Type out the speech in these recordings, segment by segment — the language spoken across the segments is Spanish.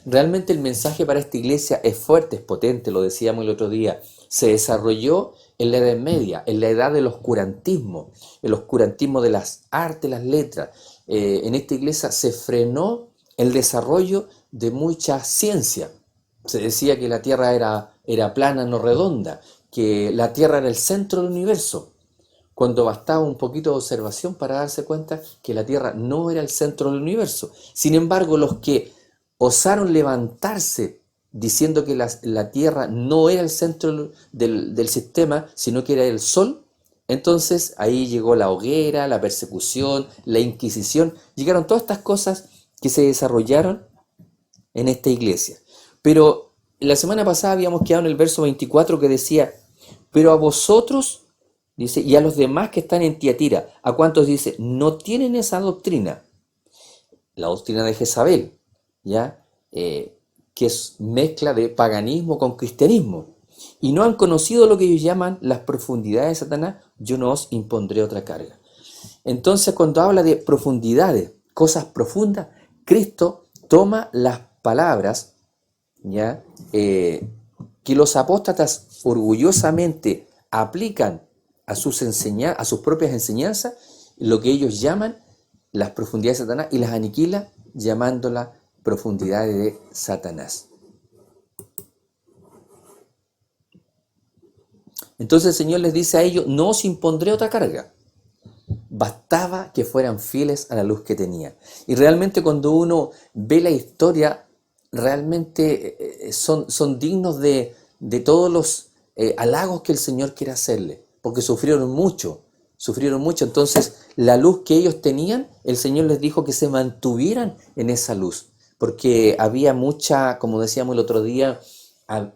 Realmente el mensaje para esta iglesia es fuerte, es potente, lo decíamos el otro día. Se desarrolló en la Edad Media, en la edad del oscurantismo, el oscurantismo de las artes, las letras. En esta iglesia se frenó el desarrollo de mucha ciencia. Se decía que la Tierra era plana, no redonda, que la Tierra era el centro del universo, cuando bastaba un poquito de observación para darse cuenta que la Tierra no era el centro del universo. Sin embargo, los que osaron levantarse diciendo que la Tierra no era el centro del sistema, sino que era el Sol, entonces ahí llegó la hoguera, la persecución, la Inquisición, llegaron todas estas cosas que se desarrollaron en esta iglesia. Pero la semana pasada habíamos quedado en el verso 24 que decía, pero a vosotros, dice, y a los demás que están en Tiatira, ¿a cuántos dice? No tienen esa doctrina, la doctrina de Jezabel, ¿ya? Que es mezcla de paganismo con cristianismo. Y no han conocido lo que ellos llaman las profundidades de Satanás, yo no os impondré otra carga. Entonces, cuando habla de profundidades, cosas profundas, Cristo toma las palabras, ¿ya? Que los apóstatas orgullosamente aplican a sus propias enseñanzas, lo que ellos llaman las profundidades de Satanás, y las aniquila llamándolas profundidades de Satanás. Entonces el Señor les dice a ellos, no os impondré otra carga. Bastaba que fueran fieles a la luz que tenían. Y realmente cuando uno ve la historia, realmente son dignos de todos los halagos que el Señor quiere hacerle, porque sufrieron mucho, sufrieron mucho. Entonces, la luz que ellos tenían, el Señor les dijo que se mantuvieran en esa luz, porque había mucha, como decíamos el otro día,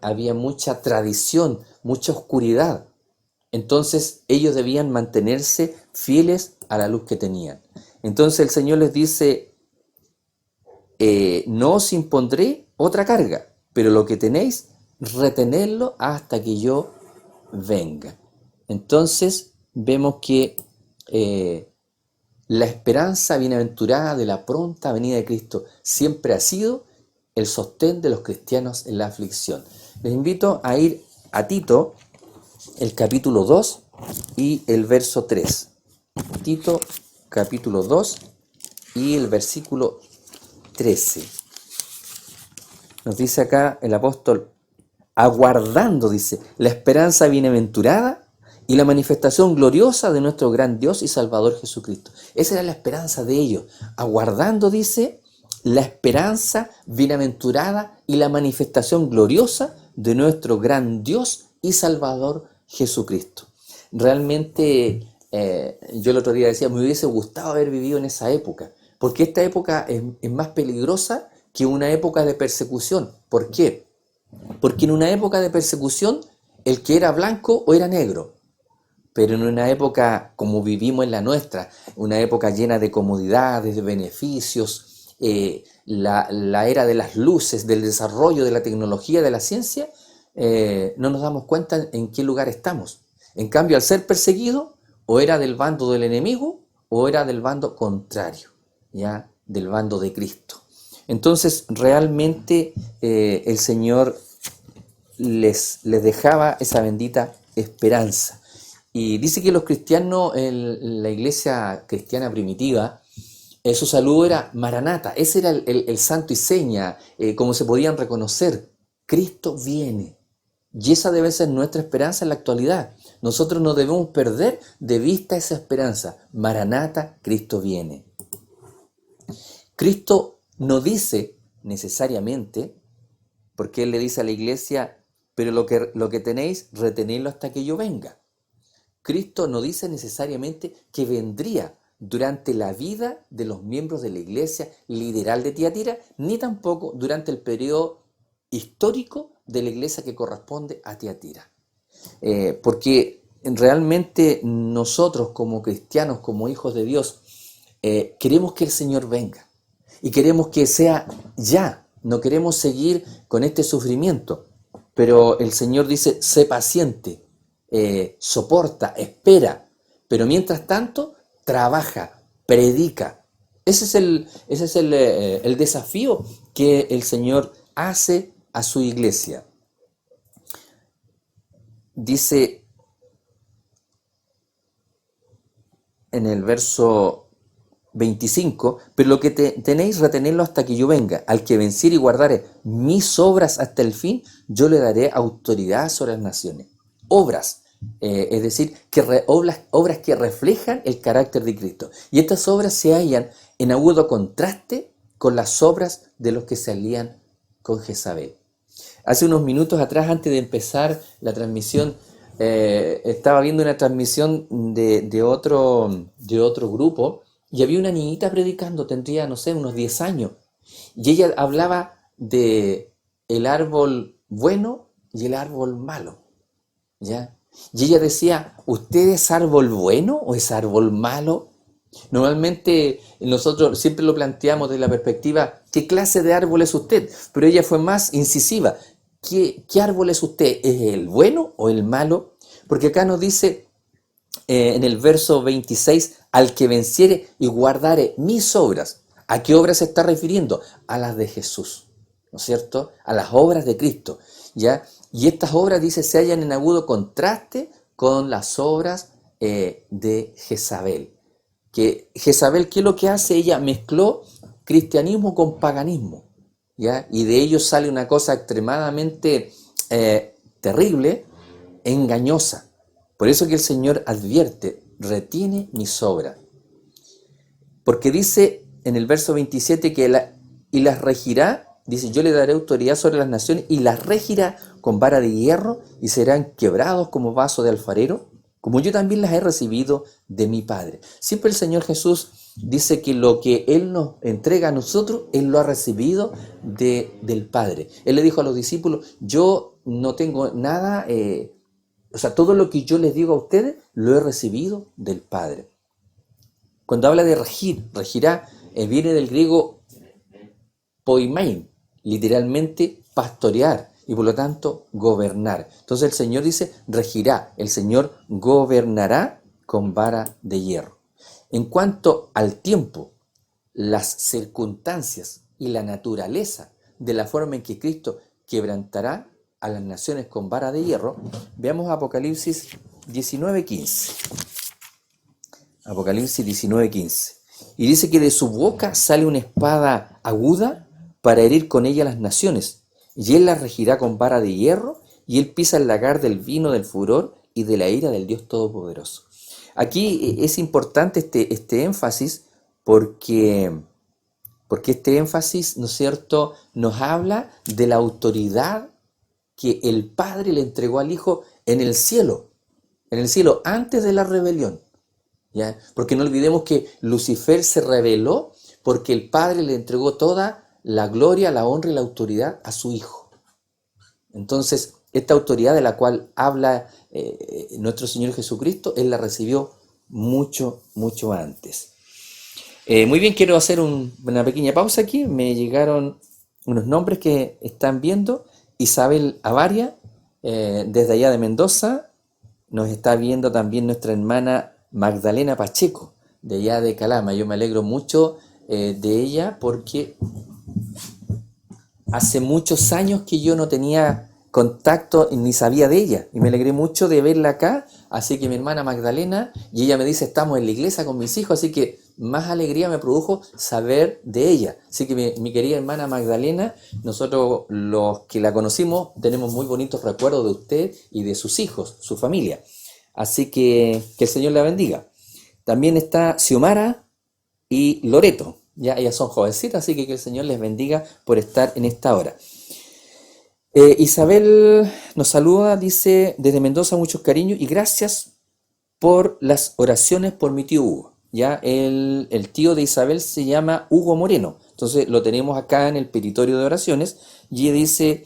había mucha tradición, mucha oscuridad. Entonces ellos debían mantenerse fieles a la luz que tenían. Entonces el Señor les dice, no os impondré otra carga, pero lo que tenéis, retenedlo hasta que yo venga. Entonces vemos que la esperanza bienaventurada de la pronta venida de Cristo siempre ha sido el sostén de los cristianos en la aflicción. Les invito a ir a Tito, el capítulo 2 y el verso 3. Tito, capítulo 2 y el versículo 13. Nos dice acá el apóstol, aguardando, dice, la esperanza bienaventurada y la manifestación gloriosa de nuestro gran Dios y Salvador Jesucristo. Esa era la esperanza de ellos. Aguardando, dice, la esperanza bienaventurada y la manifestación gloriosa de nuestro gran Dios y Salvador Jesucristo. Realmente, yo el otro día decía, me hubiese gustado haber vivido en esa época, porque esta época es más peligrosa que una época de persecución. ¿Por qué? Porque en una época de persecución, el que era blanco o era negro. Pero en una época como vivimos en la nuestra, una época llena de comodidades, de beneficios, la era de las luces, del desarrollo de la tecnología, de la ciencia, no nos damos cuenta en qué lugar estamos. En cambio, al ser perseguido, o era del bando del enemigo, o era del bando contrario, ya del bando de Cristo. Entonces, realmente el Señor les dejaba esa bendita esperanza. Y dice que los cristianos, la iglesia cristiana primitiva, su saludo era Maranata, ese era el santo y seña, como se podían reconocer, Cristo viene. Y esa debe ser nuestra esperanza en la actualidad. Nosotros no debemos perder de vista esa esperanza. Maranata, Cristo viene. Cristo no dice necesariamente, porque Él le dice a la iglesia, pero lo que tenéis, retenedlo hasta que yo venga. Cristo no dice necesariamente que vendría durante la vida de los miembros de la iglesia literal de Tiatira, ni tampoco durante el periodo histórico de la iglesia que corresponde a Tiatira. Porque realmente nosotros como cristianos, como hijos de Dios, queremos que el Señor venga y queremos que sea ya, no queremos seguir con este sufrimiento, pero el Señor dice, sé paciente, soporta, espera, pero mientras tanto, trabaja, predica, Ese es el desafío que el Señor hace a su iglesia. Dice en el verso 25, pero lo que tenéis, retenedlo hasta que yo venga. Al que venciere y guardare mis obras hasta el fin, yo le daré autoridad sobre las naciones. Obras, es decir, obras que reflejan el carácter de Cristo. Y estas obras se hallan en agudo contraste con las obras de los que se alían con Jezabel. Hace unos minutos atrás, antes de empezar la transmisión, estaba viendo una transmisión de otro grupo y había una niñita predicando, tendría, no sé, unos 10 años. Y ella hablaba de el árbol bueno y el árbol malo, ¿ya? Y ella decía, ¿usted es árbol bueno o es árbol malo? Normalmente nosotros siempre lo planteamos desde la perspectiva, ¿qué clase de árbol es usted? Pero ella fue más incisiva. ¿Qué árbol es usted? ¿Es el bueno o el malo? Porque acá nos dice en el verso 26, al que venciere y guardare mis obras. ¿A qué obras se está refiriendo? A las de Jesús, ¿no es cierto? A las obras de Cristo, ¿ya? Y estas obras, dice, se hallan en agudo contraste con las obras de Jezabel. Que Jezabel, ¿qué es lo que hace? Ella mezcló cristianismo con paganismo, ¿ya? Y de ello sale una cosa extremadamente terrible, engañosa. Por eso que el Señor advierte, retiene mis obras. Porque dice en el verso 27 que y las regirá, dice, yo le daré autoridad sobre las naciones y las regirá con vara de hierro y serán quebrados como vaso de alfarero, como yo también las he recibido de mi Padre. Siempre el Señor Jesús dice que lo que Él nos entrega a nosotros, Él lo ha recibido del Padre. Él le dijo a los discípulos, yo no tengo nada, todo lo que yo les digo a ustedes, lo he recibido del Padre. Cuando habla de regir, regirá, viene del griego poimein, literalmente pastorear, y por lo tanto gobernar. Entonces el Señor dice, regirá, el Señor gobernará con vara de hierro. En cuanto al tiempo, las circunstancias y la naturaleza de la forma en que Cristo quebrantará a las naciones con vara de hierro, veamos Apocalipsis 19:15. Apocalipsis 19:15. Y dice que de su boca sale una espada aguda para herir con ella las naciones, y él las regirá con vara de hierro, y él pisa el lagar del vino del furor y de la ira del Dios Todopoderoso. Aquí es importante este énfasis porque este énfasis, ¿no es cierto?, nos habla de la autoridad que el Padre le entregó al Hijo en el cielo, antes de la rebelión, ¿ya? Porque no olvidemos que Lucifer se rebeló porque el Padre le entregó toda la gloria, la honra y la autoridad a su Hijo. Entonces, esta autoridad de la cual habla nuestro Señor Jesucristo, Él la recibió mucho, mucho antes. Muy bien, quiero hacer una pequeña pausa aquí. Me llegaron unos nombres que están viendo. Isabel Avaria, desde allá de Mendoza. Nos está viendo también nuestra hermana Magdalena Pacheco, de allá de Calama. Yo me alegro mucho de ella porque hace muchos años que yo no tenía contacto ni sabía de ella, y me alegré mucho de verla acá. Así que mi hermana Magdalena, y ella me dice, estamos en la iglesia con mis hijos, así que más alegría me produjo saber de ella. Así que mi querida hermana Magdalena, nosotros los que la conocimos tenemos muy bonitos recuerdos de usted y de sus hijos, su familia. Así que el Señor la bendiga. También está Xiomara y Loreto. Ya ellas son jovencitas, así que el Señor les bendiga por estar en esta hora. Isabel nos saluda, dice, desde Mendoza, muchos cariños y gracias por las oraciones por mi tío Hugo. Ya el tío de Isabel se llama Hugo Moreno, entonces lo tenemos acá en el petitorio de oraciones, y dice,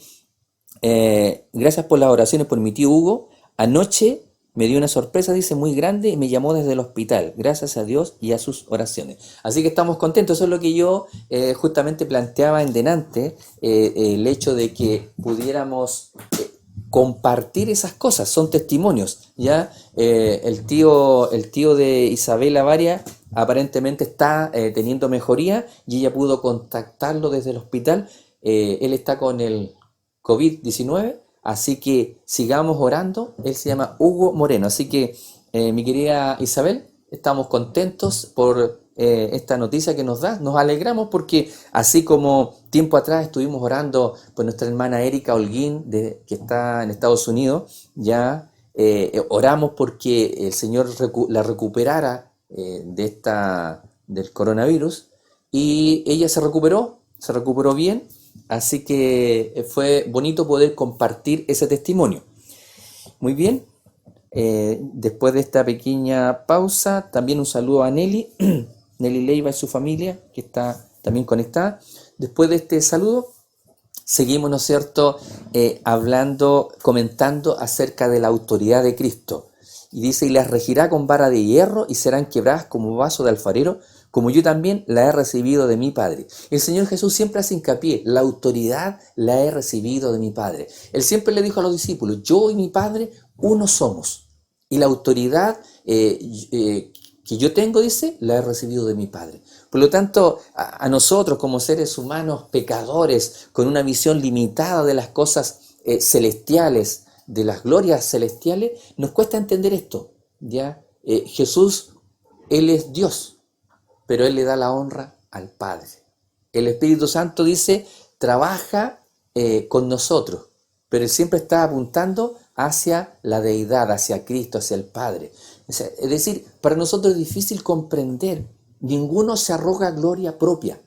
gracias por las oraciones por mi tío Hugo. Anoche me dio una sorpresa, dice, muy grande, y me llamó desde el hospital, gracias a Dios y a sus oraciones. Así que estamos contentos. Eso es lo que yo justamente planteaba en delante, el hecho de que pudiéramos compartir esas cosas, son testimonios, ¿ya? El tío de Isabel Avaria aparentemente está teniendo mejoría y ella pudo contactarlo desde el hospital. Él está con el COVID-19, así que sigamos orando. Él se llama Hugo Moreno. Así que, mi querida Isabel, estamos contentos por esta noticia que nos da. Nos alegramos porque así como tiempo atrás estuvimos orando por nuestra hermana Erika Holguín, que está en Estados Unidos, ya oramos porque el Señor la recuperara del coronavirus, y ella se recuperó bien, así que fue bonito poder compartir ese testimonio. Muy bien, después de esta pequeña pausa, también un saludo a Nelly, Nelly Leiva y su familia, que está también conectada. Después de este saludo, seguimos, ¿no es cierto?, comentando acerca de la autoridad de Cristo. Y dice, y las regirá con vara de hierro y serán quebradas como vaso de alfarero, como yo también la he recibido de mi Padre. El Señor Jesús siempre hace hincapié, la autoridad la he recibido de mi Padre. Él siempre le dijo a los discípulos, yo y mi Padre uno somos. Y la autoridad que yo tengo, dice, la he recibido de mi Padre. Por lo tanto, a nosotros como seres humanos pecadores, con una visión limitada de las cosas celestiales, de las glorias celestiales, nos cuesta entender esto, ¿ya? Jesús, Él es Dios, pero Él le da la honra al Padre. El Espíritu Santo, dice, trabaja con nosotros, pero Él siempre está apuntando hacia la deidad, hacia Cristo, hacia el Padre. Es decir, para nosotros es difícil comprender, ninguno se arroga gloria propia,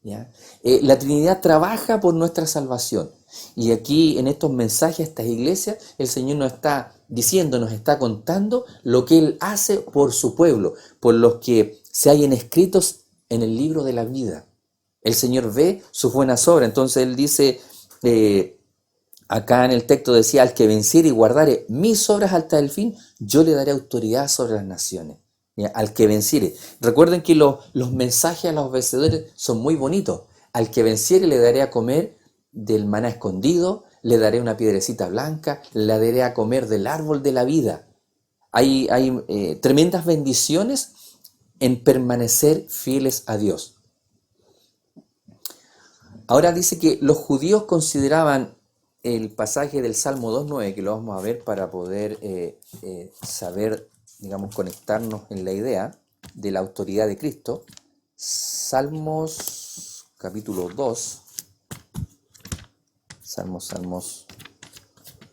¿ya? La Trinidad trabaja por nuestra salvación. Y aquí en estos mensajes a estas iglesias, el Señor nos está diciendo, nos está contando lo que Él hace por su pueblo, por los que se hallen escritos en el libro de la vida. El Señor ve sus buenas obras. Entonces Él dice, acá en el texto decía, al que venciere y guardare mis obras hasta el fin, yo le daré autoridad sobre las naciones. ¿Ya? Al que venciere. Recuerden que los mensajes a los vencedores son muy bonitos. Al que venciere le daré a comer del maná escondido, le daré una piedrecita blanca, le daré a comer del árbol de la vida. Hay tremendas bendiciones en permanecer fieles a Dios. Ahora dice que los judíos consideraban el pasaje del Salmo 2.9, que lo vamos a ver para poder saber, digamos, conectarnos en la idea de la autoridad de Cristo. Salmos capítulo 2. Salmos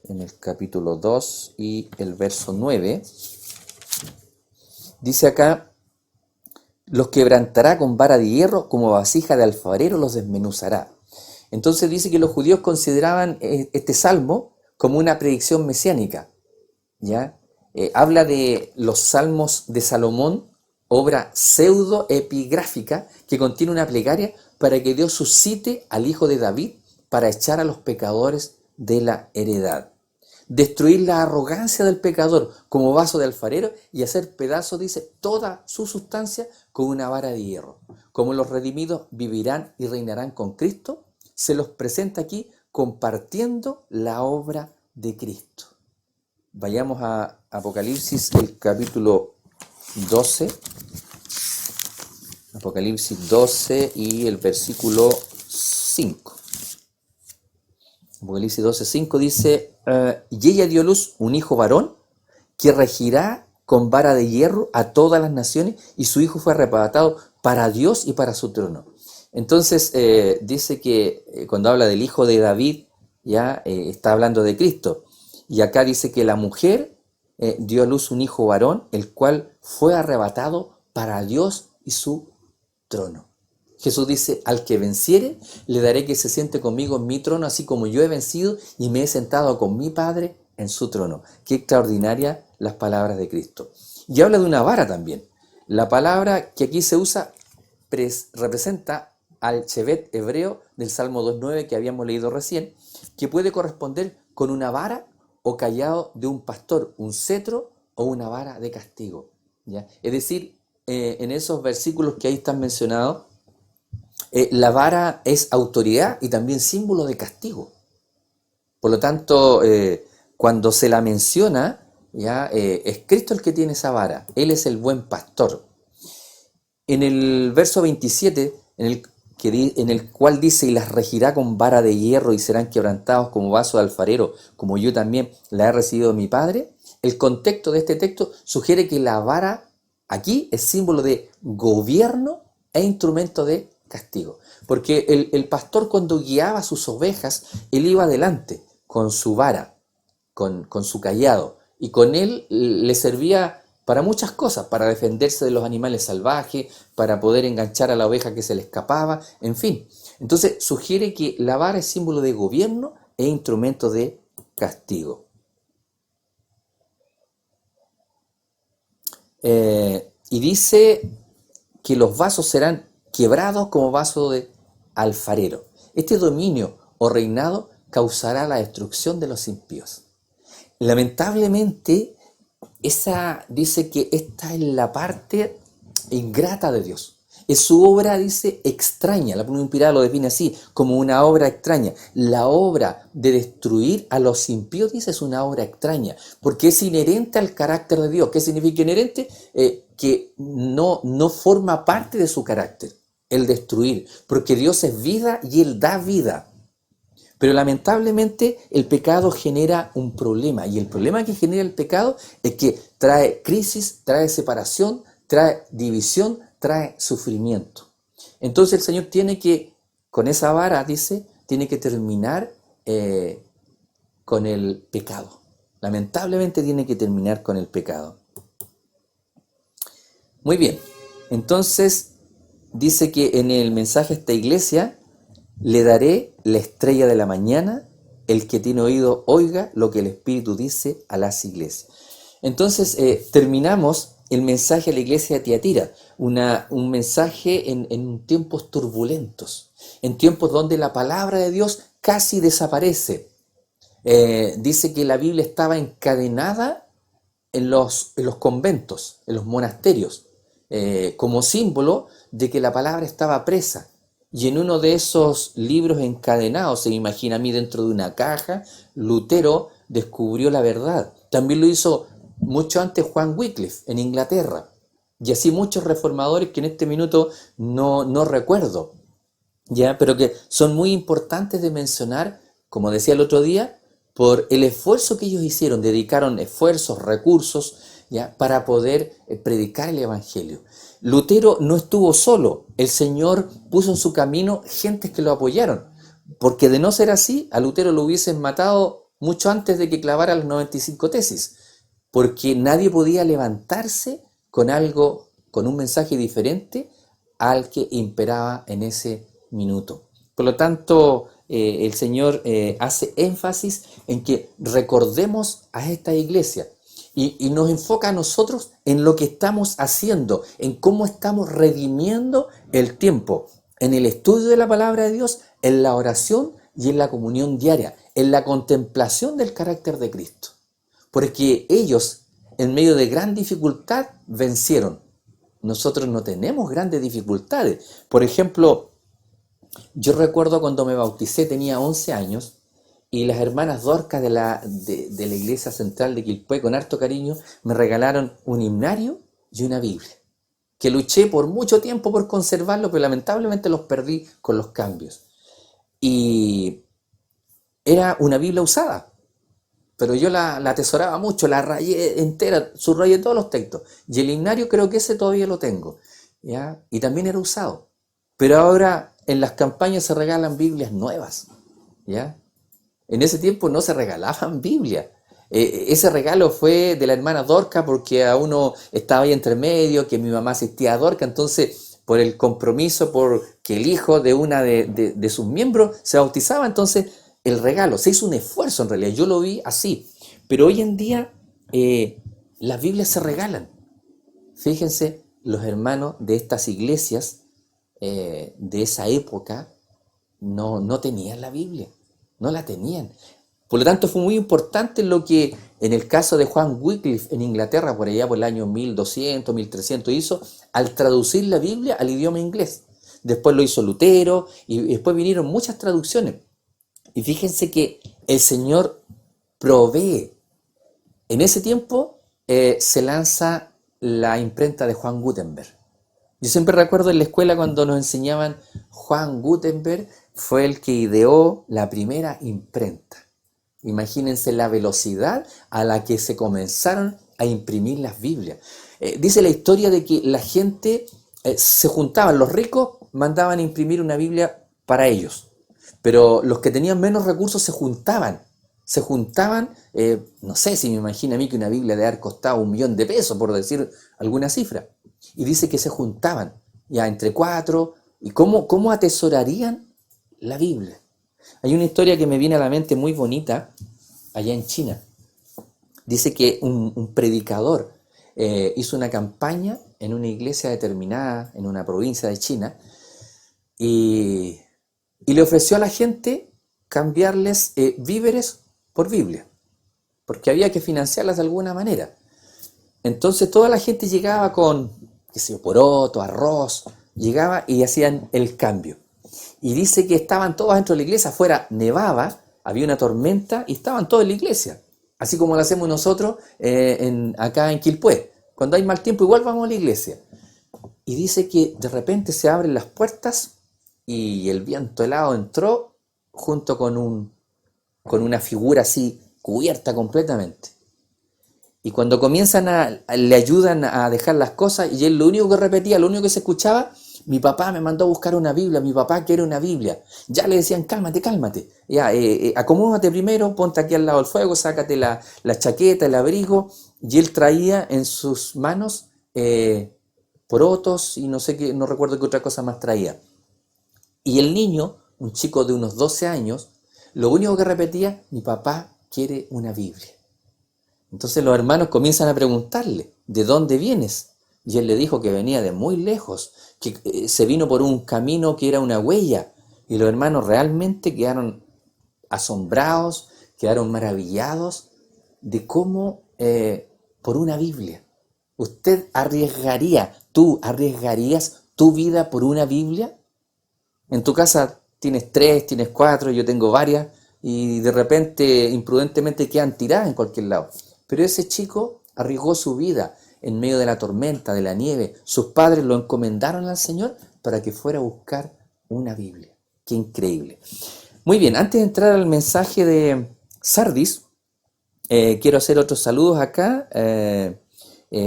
en el capítulo 2 y el verso 9. Dice acá, los quebrantará con vara de hierro, como vasija de alfarero los desmenuzará. Entonces dice que los judíos consideraban este salmo como una predicción mesiánica, ¿ya? Habla de los salmos de Salomón, obra pseudo-epigráfica que contiene una plegaria para que Dios suscite al hijo de David para echar a los pecadores de la heredad. Destruir la arrogancia del pecador como vaso de alfarero y hacer pedazos, dice, toda su sustancia con una vara de hierro. Como los redimidos vivirán y reinarán con Cristo, se los presenta aquí compartiendo la obra de Cristo. Vayamos a Apocalipsis, el capítulo 12. Apocalipsis 12 y el versículo 5. Apocalipsis 12:5 dice, y ella dio luz un hijo varón que regirá con vara de hierro a todas las naciones, y su hijo fue arrebatado para Dios y para su trono. Entonces dice que cuando habla del hijo de David, ya está hablando de Cristo. Y acá dice que la mujer dio a luz un hijo varón, el cual fue arrebatado para Dios y su trono. Jesús dice, al que venciere, le daré que se siente conmigo en mi trono, así como yo he vencido y me he sentado con mi Padre en su trono. Qué extraordinaria las palabras de Cristo. Y habla de una vara también. La palabra que aquí se usa representa al Shevet hebreo del Salmo 2.9 que habíamos leído recién, que puede corresponder con una vara o callado de un pastor, un cetro o una vara de castigo, ¿ya? Es decir, en esos versículos que ahí están mencionados, la vara es autoridad y también símbolo de castigo. Por lo tanto, cuando se la menciona, ya es Cristo el que tiene esa vara. Él es el buen pastor. En el verso 27, en el cual dice, y las regirá con vara de hierro y serán quebrantados como vaso de alfarero, como yo también la he recibido de mi Padre, el contexto de este texto sugiere que la vara aquí es símbolo de gobierno e instrumento de castigo. Porque el pastor, cuando guiaba a sus ovejas, él iba adelante con su vara, con su cayado, y con él le servía para muchas cosas, para defenderse de los animales salvajes, para poder enganchar a la oveja que se le escapaba, en fin. Entonces sugiere que la vara es símbolo de gobierno e instrumento de castigo. Y dice que los vasos serán quebrados como vaso de alfarero. Este dominio o reinado causará la destrucción de los impíos. Lamentablemente, esa dice que esta es la parte ingrata de Dios. Es su obra, dice, extraña. La Pluma Inspirada lo define así, como una obra extraña. La obra de destruir a los impíos, dice, es una obra extraña, porque es inherente al carácter de Dios. ¿Qué significa inherente? Que no forma parte de su carácter, el destruir, porque Dios es vida y Él da vida. Pero lamentablemente el pecado genera un problema, y el problema que genera el pecado es que trae crisis, trae separación, trae división, trae sufrimiento. Entonces el Señor tiene que, con esa vara, dice, tiene que terminar con el pecado. Lamentablemente tiene que terminar con el pecado. Muy bien, entonces dice que en el mensaje a esta iglesia, le daré la estrella de la mañana, el que tiene oído oiga lo que el Espíritu dice a las iglesias. Entonces terminamos el mensaje a la iglesia de Tiatira, un mensaje en tiempos turbulentos, en tiempos donde la palabra de Dios casi desaparece. Dice que la Biblia estaba encadenada en los conventos, en los monasterios, como símbolo de que la palabra estaba presa. Y en uno de esos libros encadenados, se imagina a mí dentro de una caja, Lutero descubrió la verdad. También lo hizo mucho antes Juan Wycliffe en Inglaterra. Y así muchos reformadores que en este minuto no recuerdo, ¿ya? Pero que son muy importantes de mencionar, como decía el otro día, por el esfuerzo que ellos hicieron, dedicaron esfuerzos, recursos, ¿ya? Para poder predicar el Evangelio. Lutero no estuvo solo, el Señor puso en su camino gentes que lo apoyaron, porque de no ser así, a Lutero lo hubiesen matado mucho antes de que clavara las 95 tesis, porque nadie podía levantarse con algo, con un mensaje diferente al que imperaba en ese minuto. Por lo tanto, el Señor hace énfasis en que recordemos a esta iglesia y nos enfoca a nosotros en lo que estamos haciendo, en cómo estamos redimiendo el tiempo, en el estudio de la palabra de Dios, en la oración y en la comunión diaria, en la contemplación del carácter de Cristo. Porque ellos, en medio de gran dificultad, vencieron. Nosotros no tenemos grandes dificultades. Por ejemplo, yo recuerdo cuando me bauticé, tenía 11 años, y las hermanas Dorcas de la iglesia central de Quilpué, con harto cariño, me regalaron un himnario y una Biblia, que luché por mucho tiempo por conservarlo, pero lamentablemente los perdí con los cambios. Y era una Biblia usada, pero yo la atesoraba mucho, la rayé entera, subrayé todos los textos. Y el himnario creo que ese todavía lo tengo, ¿ya? Y también era usado. Pero ahora en las campañas se regalan Biblias nuevas, ¿ya? En ese tiempo no se regalaban Biblias. Ese regalo fue de la hermana Dorca porque a uno estaba ahí entre medio, que mi mamá asistía a Dorca, entonces por el compromiso, por que el hijo de una de sus miembros se bautizaba, entonces el regalo, se hizo un esfuerzo en realidad, yo lo vi así. Pero hoy en día las Biblias se regalan. Fíjense, los hermanos de estas iglesias de esa época no tenían la Biblia, no la tenían. Por lo tanto, fue muy importante lo que en el caso de Juan Wycliffe en Inglaterra, por allá por el año 1200, 1300, hizo al traducir la Biblia al idioma inglés. Después lo hizo Lutero y después vinieron muchas traducciones. Y fíjense que el Señor provee. En ese tiempo se lanza la imprenta de Juan Gutenberg. Yo siempre recuerdo en la escuela cuando nos enseñaban, Juan Gutenberg fue el que ideó la primera imprenta. Imagínense la velocidad a la que se comenzaron a imprimir las Biblias. Dice la historia de que la gente se juntaban, los ricos mandaban a imprimir una Biblia para ellos, pero los que tenían menos recursos se juntaban, no sé si me imagino a mí que una Biblia debe haber costado 1.000.000 de pesos, por decir alguna cifra, y dice que se juntaban ya entre cuatro, y cómo atesorarían la Biblia. Hay una historia que me viene a la mente muy bonita allá en China. Dice que un predicador hizo una campaña en una iglesia determinada, en una provincia de China, y, y le ofreció a la gente cambiarles víveres por Biblia, porque había que financiarlas de alguna manera. Entonces toda la gente llegaba con, qué sé yo, poroto, arroz, llegaba y hacían el cambio. Y dice que estaban todos dentro de la iglesia, afuera nevaba, había una tormenta y estaban todos en la iglesia. Así como lo hacemos nosotros acá en Quilpué. Cuando hay mal tiempo igual vamos a la iglesia. Y dice que de repente se abren las puertas y el viento helado entró junto con una figura así cubierta completamente. Y cuando le ayudan a dejar las cosas, y él lo único que repetía, lo único que se escuchaba, mi papá me mandó a buscar una Biblia, mi papá quiere una Biblia. Ya le decían, cálmate, cálmate. Ya, acomódate primero, ponte aquí al lado del fuego, sácate la chaqueta, el abrigo. Y él traía en sus manos porotos y no sé qué, no recuerdo qué otra cosa más traía. Y el niño, un chico de unos 12 años, lo único que repetía, mi papá quiere una Biblia. Entonces los hermanos comienzan a preguntarle, ¿de dónde vienes? Y él le dijo que venía de muy lejos, que se vino por un camino que era una huella. Y los hermanos realmente quedaron asombrados, quedaron maravillados de cómo por una Biblia. ¿Tú arriesgarías tu vida por una Biblia? En tu casa tienes 3, tienes 4, yo tengo varias, y de repente, imprudentemente, quedan tiradas en cualquier lado. Pero ese chico arriesgó su vida en medio de la tormenta, de la nieve. Sus padres lo encomendaron al Señor para que fuera a buscar una Biblia. ¡Qué increíble! Muy bien, antes de entrar al mensaje de Sardis, quiero hacer otros saludos acá.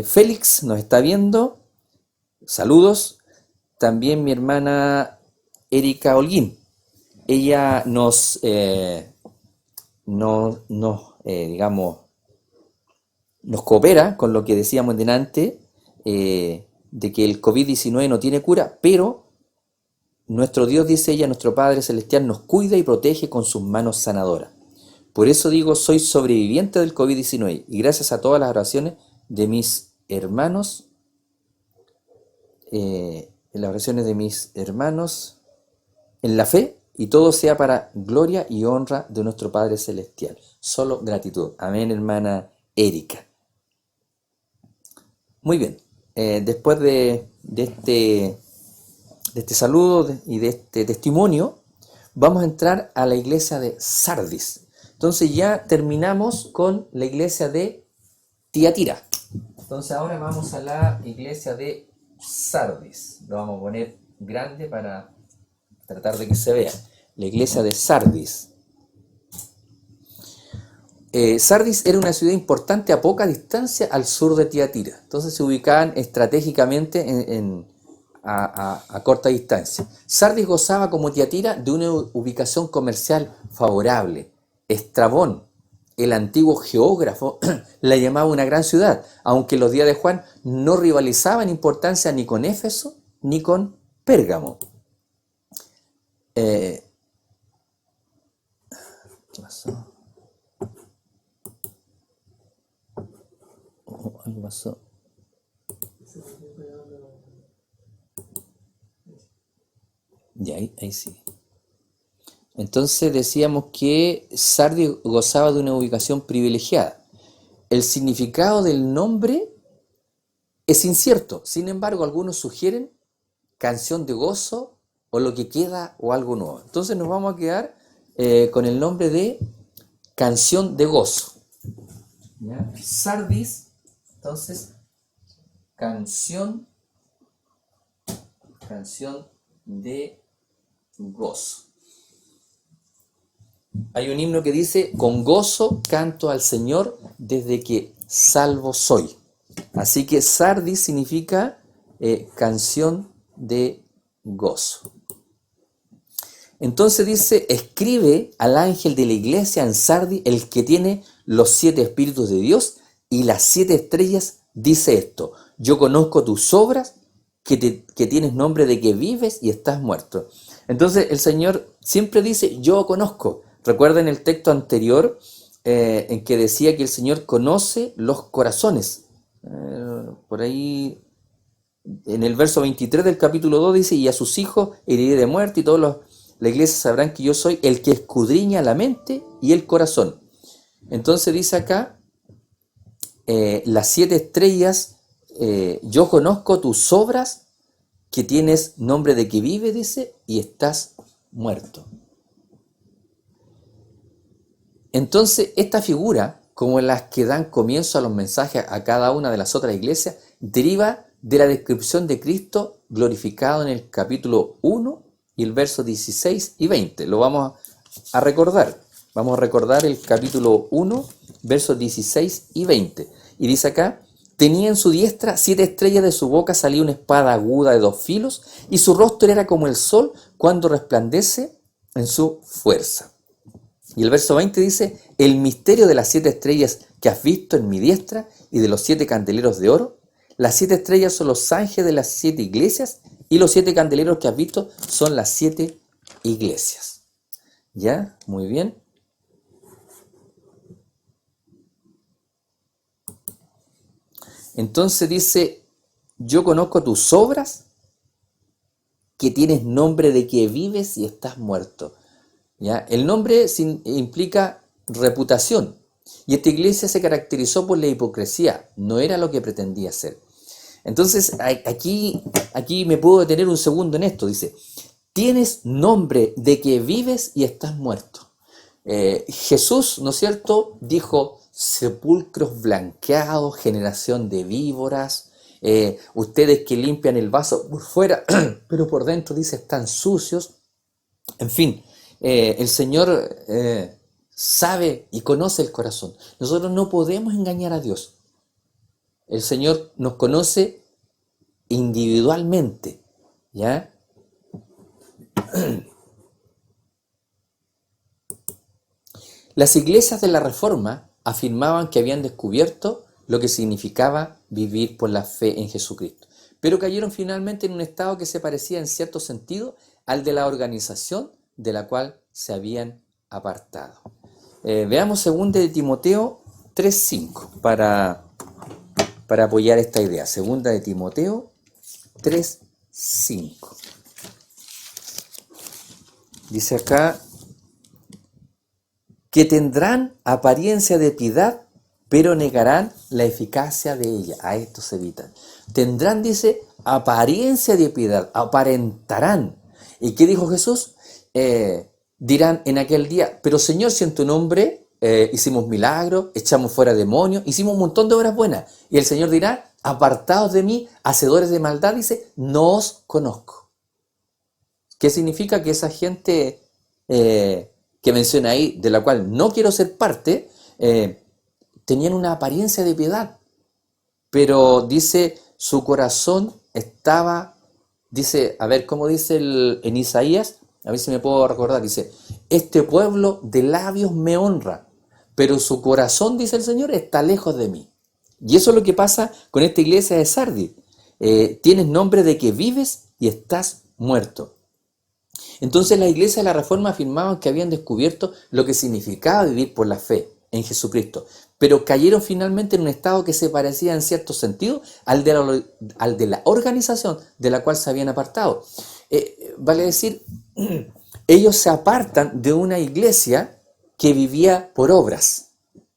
Félix nos está viendo. Saludos. También mi hermana Erika Holguín. Ella digamos, nos coopera con lo que decíamos delante, de que el COVID-19 no tiene cura, pero nuestro Dios, dice ella, nuestro Padre Celestial, nos cuida y protege con sus manos sanadoras. Por eso digo, soy sobreviviente del COVID-19 y gracias a todas las oraciones de mis hermanos, en la fe, y todo sea para gloria y honra de nuestro Padre Celestial. Solo gratitud. Amén, hermana Erika. Muy bien. Después de este saludo y de este testimonio, vamos a entrar a la iglesia de Sardis. Entonces ya terminamos con la iglesia de Tiatira. Entonces ahora vamos a la iglesia de Sardis. Lo vamos a poner grande para tratar de que se vea. La iglesia de Sardis. Sardis era una ciudad importante a poca distancia al sur de Tiatira. Entonces se ubicaban estratégicamente a corta distancia. Sardis gozaba como Tiatira de una ubicación comercial favorable. Estrabón, el antiguo geógrafo, la llamaba una gran ciudad, aunque en los días de Juan no rivalizaba en importancia ni con Éfeso ni con Pérgamo. ¿Qué pasó? Algo pasó. Ya, ahí sí. Entonces decíamos que Sardis gozaba de una ubicación privilegiada. El significado del nombre es incierto. Sin embargo, algunos sugieren canción de gozo o lo que queda o algo nuevo. Entonces nos vamos a quedar con el nombre de canción de gozo. ¿Ya? Sardis, entonces, canción canción de gozo. Hay un himno que dice: con gozo canto al Señor desde que salvo soy. Así que Sardis significa canción de gozo. Entonces dice: escribe al ángel de la iglesia en Sardis, el que tiene los 7 espíritus de Dios y las 7 estrellas, dice esto: yo conozco tus obras, que tienes nombre de que vives y estás muerto. Entonces el Señor siempre dice: yo conozco. Recuerden el texto anterior en que decía que el Señor conoce los corazones. Por ahí, en el verso 23 del capítulo 2 dice: y a sus hijos heriré de muerte, y la iglesia sabrán que yo soy el que escudriña la mente y el corazón. Entonces dice acá, las 7 estrellas, yo conozco tus obras, que tienes nombre de que vive, dice, y estás muerto. Entonces, esta figura, como las que dan comienzo a los mensajes a cada una de las otras iglesias, deriva de la descripción de Cristo glorificado en el capítulo 1 y el verso 16 y 20. Lo vamos a recordar. Vamos a recordar el capítulo 1, versos 16 y 20. Y dice acá: tenía en su diestra 7 estrellas, de su boca salía una espada aguda de 2 filos, y su rostro era como el sol cuando resplandece en su fuerza. Y el verso 20 dice: el misterio de las 7 estrellas que has visto en mi diestra y de los 7 candeleros de oro. Las 7 estrellas son los ángeles de las 7 iglesias, y los 7 candeleros que has visto son las 7 iglesias. ¿Ya? Muy bien. Entonces dice: yo conozco tus obras, que tienes nombre de que vives y estás muerto. ¿Ya? El nombre implica reputación, y esta iglesia se caracterizó por la hipocresía, no era lo que pretendía ser. Entonces aquí me puedo detener un segundo en esto. Dice: tienes nombre de que vives y estás muerto. Jesús, ¿no es cierto?, dijo: sepulcros blanqueados, generación de víboras, ustedes que limpian el vaso por fuera, pero por dentro, dice, están sucios. En fin, el Señor sabe y conoce el corazón. Nosotros no podemos engañar a Dios. El Señor nos conoce individualmente, ¿ya? Las iglesias de la Reforma afirmaban que habían descubierto lo que significaba vivir por la fe en Jesucristo, pero cayeron finalmente en un estado que se parecía en cierto sentido al de la organización de la cual se habían apartado. Veamos 2 de Timoteo 3:5 para apoyar esta idea. 2 de Timoteo 3:5. Dice acá: que tendrán apariencia de piedad, pero negarán la eficacia de ella. A esto se evitan. Tendrán, dice, apariencia de piedad, aparentarán. ¿Y qué dijo Jesús? Dirán en aquel día: pero Señor, si en tu nombre hicimos milagros, echamos fuera demonios, hicimos un montón de obras buenas. Y el Señor dirá: apartados de mí, hacedores de maldad, dice, no os conozco. ¿Qué significa? Que esa gente que menciona ahí, de la cual no quiero ser parte, tenían una apariencia de piedad, pero dice, su corazón estaba, dice, a ver, ¿cómo dice en Isaías? A ver si me puedo recordar. Dice: este pueblo de labios me honra, pero su corazón, dice el Señor, está lejos de mí. Y eso es lo que pasa con esta iglesia de Sardis. Tienes nombre de que vives y estás muerto. Entonces las iglesias de la Reforma afirmaban que habían descubierto lo que significaba vivir por la fe en Jesucristo, pero cayeron finalmente en un estado que se parecía en cierto sentido al de la organización de la cual se habían apartado. Vale decir, ellos se apartan de una iglesia que vivía por obras.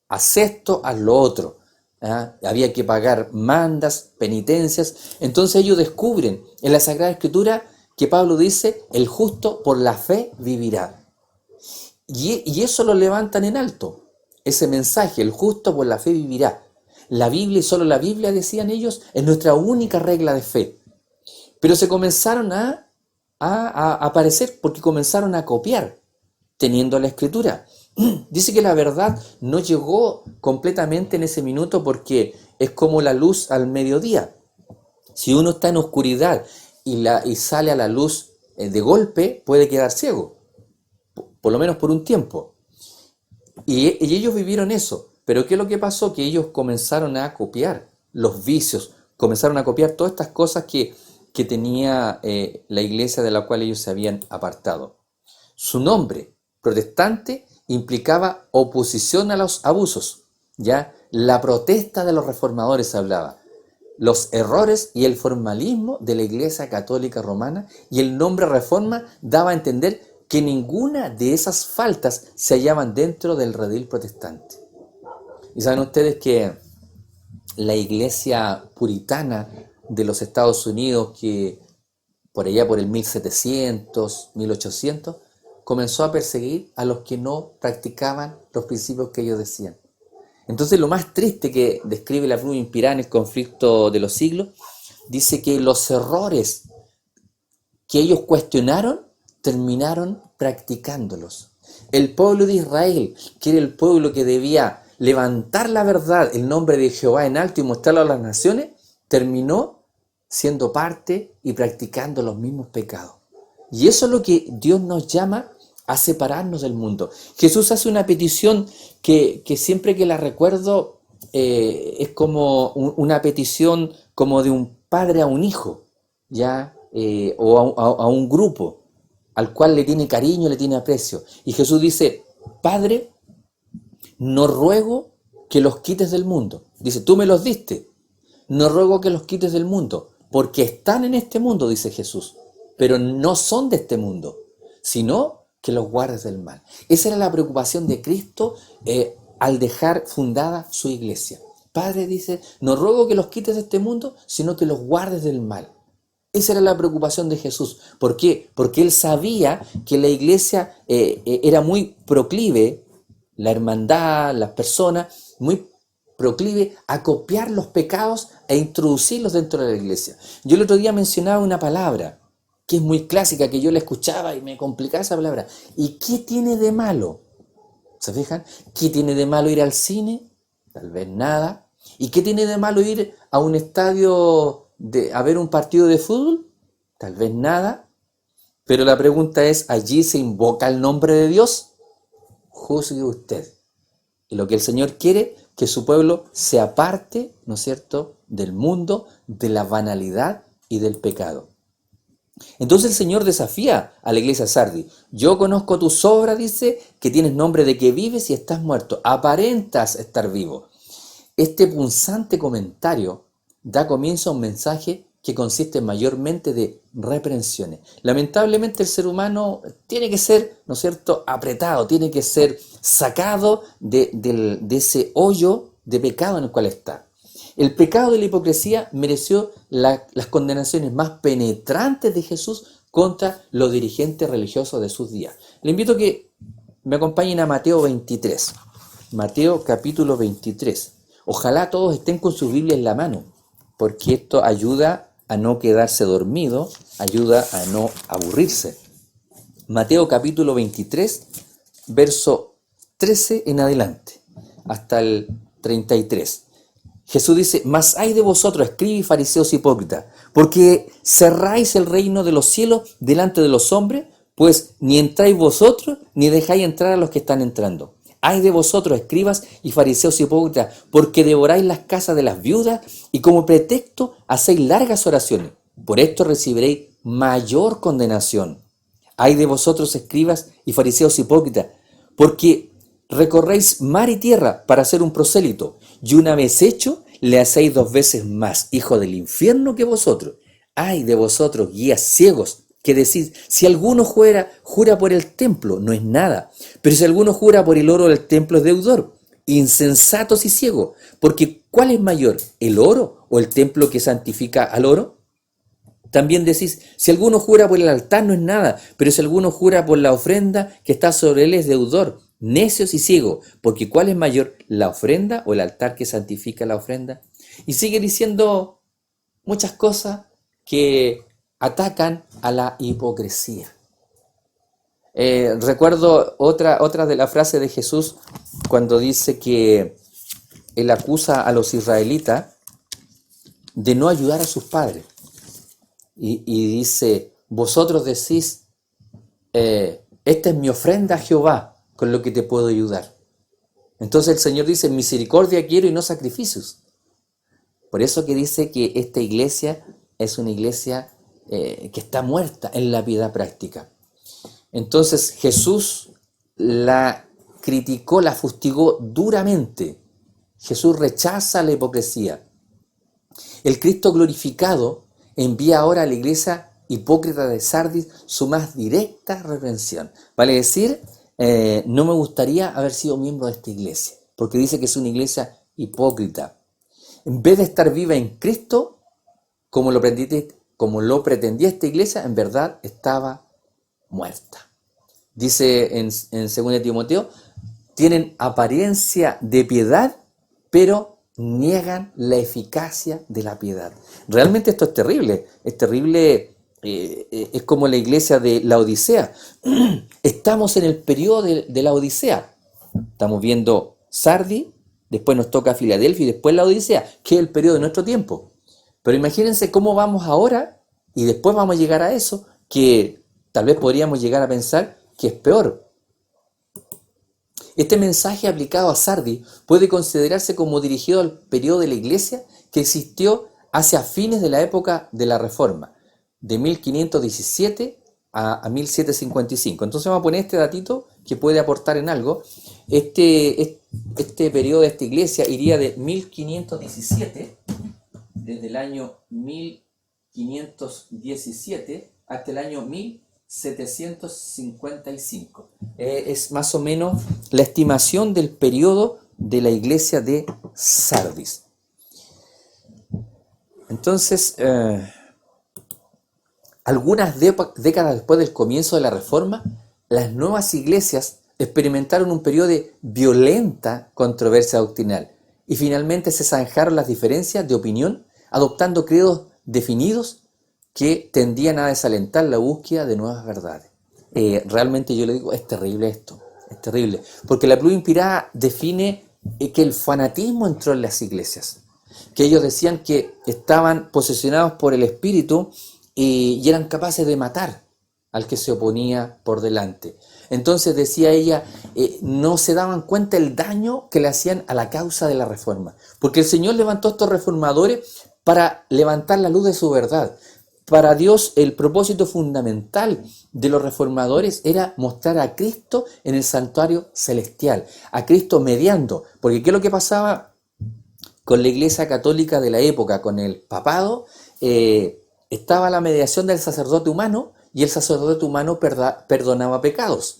Haz esto, haz lo otro. Había que pagar mandas, penitencias. Entonces ellos descubren en la Sagrada Escritura que Pablo dice: el justo por la fe vivirá. Y eso lo levantan en alto, ese mensaje: el justo por la fe vivirá. La Biblia y solo la Biblia, decían ellos, es nuestra única regla de fe. Pero se comenzaron a aparecer porque comenzaron a copiar, teniendo la escritura. Dice que la verdad no llegó completamente en ese minuto porque es como la luz al mediodía. Si uno está en oscuridad y sale a la luz de golpe, puede quedar ciego, por lo menos por un tiempo. Y ellos vivieron eso. Pero ¿qué es lo que pasó? Que ellos comenzaron a copiar los vicios, comenzaron a copiar todas estas cosas que tenía la iglesia de la cual ellos se habían apartado. Su nombre, protestante, implicaba oposición a los abusos, ¿ya? La protesta de los reformadores hablaba, los errores y el formalismo de la Iglesia Católica Romana, y el nombre reforma daba a entender que ninguna de esas faltas se hallaban dentro del redil protestante. Y saben ustedes que la iglesia puritana de los Estados Unidos, que por allá por el 1700, 1800, comenzó a perseguir a los que no practicaban los principios que ellos decían. Entonces, lo más triste que describe la pluma inspirada en el conflicto de los siglos, dice que los errores que ellos cuestionaron terminaron practicándolos. El pueblo de Israel, que era el pueblo que debía levantar la verdad, el nombre de Jehová en alto y mostrarlo a las naciones, terminó siendo parte y practicando los mismos pecados. Y eso es lo que Dios nos llama a separarnos del mundo. Jesús hace una petición que siempre que la recuerdo es como una petición como de un padre a un hijo, ¿ya? O a un grupo al cual le tiene cariño, le tiene aprecio. Y Jesús dice, Padre, no ruego que los quites del mundo. Dice, tú me los diste. No ruego que los quites del mundo, porque están en este mundo, dice Jesús, pero no son de este mundo, sino que los guardes del mal. Esa era la preocupación de Cristo al dejar fundada su iglesia. Padre, dice, no ruego que los quites de este mundo, sino que los guardes del mal. Esa era la preocupación de Jesús. ¿Por qué? Porque él sabía que la iglesia era muy proclive, la hermandad, las personas, muy proclive a copiar los pecados e introducirlos dentro de la iglesia. Yo el otro día mencionaba una palabra que es muy clásica, que yo la escuchaba y me complicaba esa palabra. ¿Y qué tiene de malo? ¿Se fijan? ¿Qué tiene de malo ir al cine? Tal vez nada. ¿Y qué tiene de malo ir a un estadio a ver un partido de fútbol? Tal vez nada. Pero la pregunta es, ¿allí se invoca el nombre de Dios? Juzgue usted. Y lo que el Señor quiere, que su pueblo se aparte, ¿no es cierto?, del mundo, de la banalidad y del pecado. Entonces el Señor desafía a la iglesia Sardi. Yo conozco tus obras, dice, que tienes nombre de que vives y estás muerto. Aparentas estar vivo. Este punzante comentario da comienzo a un mensaje que consiste mayormente de reprensiones. Lamentablemente el ser humano tiene que ser, ¿no es cierto?, apretado, tiene que ser sacado de ese hoyo de pecado en el cual está. El pecado de la hipocresía mereció las condenaciones más penetrantes de Jesús contra los dirigentes religiosos de sus días. Le invito a que me acompañen a Mateo 23. Mateo capítulo 23. Ojalá todos estén con su Biblia en la mano, porque esto ayuda a no quedarse dormido, ayuda a no aburrirse. Mateo capítulo 23, verso 13 en adelante, hasta el 33. Jesús dice, mas hay de vosotros, escribas y fariseos hipócritas, porque cerráis el reino de los cielos delante de los hombres, pues ni entráis vosotros, ni dejáis entrar a los que están entrando. Ay de vosotros, escribas y fariseos hipócritas, porque devoráis las casas de las viudas y como pretexto hacéis largas oraciones. Por esto recibiréis mayor condenación. Ay de vosotros, escribas y fariseos hipócritas, porque recorréis mar y tierra para hacer un prosélito, y una vez hecho, le hacéis 2 veces más hijo del infierno que vosotros. Ay de vosotros, guías ciegos, que decís, si alguno jura por el templo, no es nada, pero si alguno jura por el oro del templo es deudor. Insensatos y ciegos, porque ¿cuál es mayor, el oro o el templo que santifica al oro? También decís, si alguno jura por el altar no es nada, pero si alguno jura por la ofrenda que está sobre él es deudor. Necios y ciegos, porque ¿cuál es mayor, la ofrenda o el altar que santifica la ofrenda? Y sigue diciendo muchas cosas que atacan a la hipocresía. Recuerdo otra de las frases de Jesús cuando dice que él acusa a los israelitas de no ayudar a sus padres. Y dice, vosotros decís, esta es mi ofrenda a Jehová, con lo que te puedo ayudar. Entonces el Señor dice, misericordia quiero y no sacrificios. Por eso que dice que esta iglesia es una iglesia que está muerta en la piedad práctica. Entonces Jesús la criticó, la fustigó duramente. Jesús rechaza la hipocresía. El Cristo glorificado envía ahora a la iglesia hipócrita de Sardis su más directa reprensión. Vale decir, no me gustaría haber sido miembro de esta iglesia, porque dice que es una iglesia hipócrita. En vez de estar viva en Cristo, como lo pretendía esta iglesia, en verdad estaba muerta. Dice en 2 Timoteo, tienen apariencia de piedad, pero niegan la eficacia de la piedad. Realmente esto es terrible, es como la iglesia de la Odisea. Estamos en el periodo de la Odisea. Estamos viendo Sardis, después nos toca Filadelfia y después la Odisea, que es el periodo de nuestro tiempo. Pero imagínense cómo vamos ahora y después vamos a llegar a eso, que tal vez podríamos llegar a pensar que es peor. Este mensaje aplicado a Sardis puede considerarse como dirigido al periodo de la iglesia que existió hacia fines de la época de la Reforma, de 1517 a 1755. Entonces vamos a poner este datito que puede aportar en algo. Este periodo de esta iglesia iría de 1517, desde el año 1517 hasta el año 1755. Es más o menos la estimación del periodo de la iglesia de Sardis. Entonces, algunas décadas después del comienzo de la Reforma, las nuevas iglesias experimentaron un periodo de violenta controversia doctrinal y finalmente se zanjaron las diferencias de opinión adoptando credos definidos que tendían a desalentar la búsqueda de nuevas verdades. Realmente yo le digo, es terrible esto, es terrible, porque la pluma inspirada define que el fanatismo entró en las iglesias, que ellos decían que estaban posesionados por el Espíritu y eran capaces de matar al que se oponía por delante. Entonces decía ella, no se daban cuenta el daño que le hacían a la causa de la reforma, porque el Señor levantó a estos reformadores para levantar la luz de su verdad. Para Dios el propósito fundamental de los reformadores era mostrar a Cristo en el santuario celestial, a Cristo mediando, porque ¿qué es lo que pasaba con la iglesia católica de la época, con el papado? Estaba la mediación del sacerdote humano y el sacerdote humano perdonaba pecados.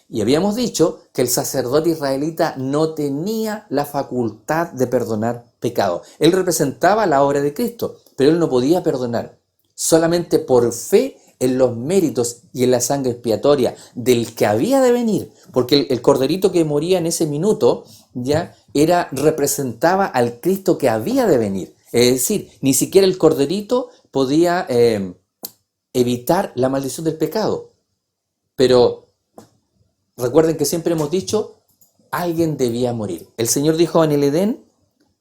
Y habíamos dicho que el sacerdote israelita no tenía la facultad de perdonar pecados. Él representaba la obra de Cristo, pero él no podía perdonar. Solamente por fe en los méritos y en la sangre expiatoria del que había de venir, porque el corderito que moría en ese minuto ya representaba al Cristo que había de venir. Es decir, ni siquiera el corderito podía evitar la maldición del pecado. Pero recuerden que siempre hemos dicho, alguien debía morir. El Señor dijo en el Edén,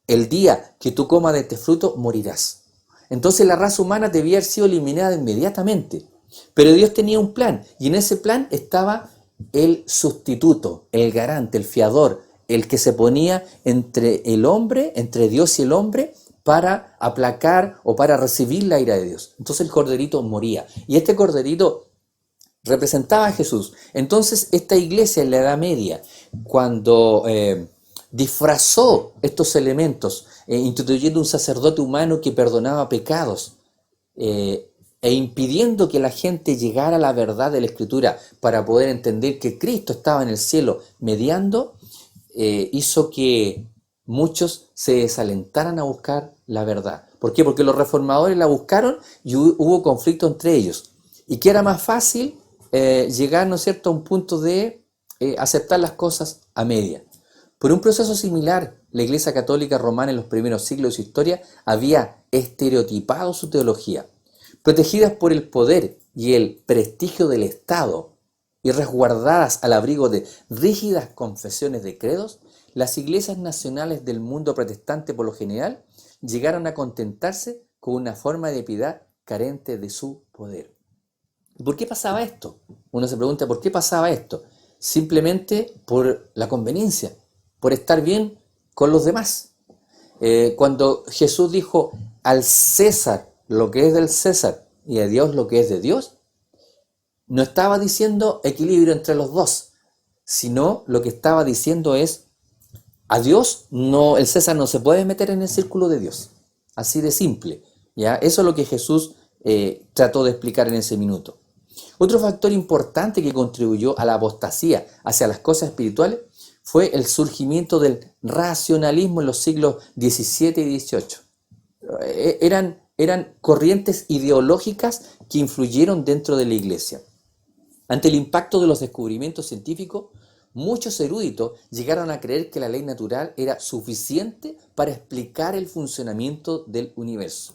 el día que tú comas de este fruto, morirás. Entonces la raza humana debía haber sido eliminada inmediatamente. Pero Dios tenía un plan, y en ese plan estaba el sustituto, el garante, el fiador, el que se ponía entre el hombre, entre Dios y el hombre, para aplacar o para recibir la ira de Dios. Entonces el corderito moría, y este corderito representaba a Jesús. Entonces esta iglesia en la Edad Media, cuando disfrazó estos elementos, instituyendo un sacerdote humano que perdonaba pecados, e impidiendo que la gente llegara a la verdad de la Escritura para poder entender que Cristo estaba en el cielo mediando, hizo que muchos se desalentaran a buscar la verdad. ¿Por qué? Porque los reformadores la buscaron y hubo conflicto entre ellos. ¿Y qué era más fácil? Llegar, ¿no es cierto?, a un punto de aceptar las cosas a media. Por un proceso similar, la Iglesia Católica Romana en los primeros siglos de su historia había estereotipado su teología. Protegidas por el poder y el prestigio del Estado y resguardadas al abrigo de rígidas confesiones de credos, las iglesias nacionales del mundo protestante por lo general llegaron a contentarse con una forma de piedad carente de su poder. ¿Por qué pasaba esto? Uno se pregunta, ¿por qué pasaba esto? Simplemente por la conveniencia, por estar bien con los demás. Cuando Jesús dijo al César lo que es del César y a Dios lo que es de Dios, no estaba diciendo equilibrio entre los dos, sino lo que estaba diciendo es, a Dios no, el César no se puede meter en el círculo de Dios, así de simple, ¿ya? Eso es lo que Jesús trató de explicar en ese minuto. Otro factor importante que contribuyó a la apostasía hacia las cosas espirituales fue el surgimiento del racionalismo en los siglos XVII y XVIII. Eran corrientes ideológicas que influyeron dentro de la iglesia. Ante el impacto de los descubrimientos científicos, muchos eruditos llegaron a creer que la ley natural era suficiente para explicar el funcionamiento del universo.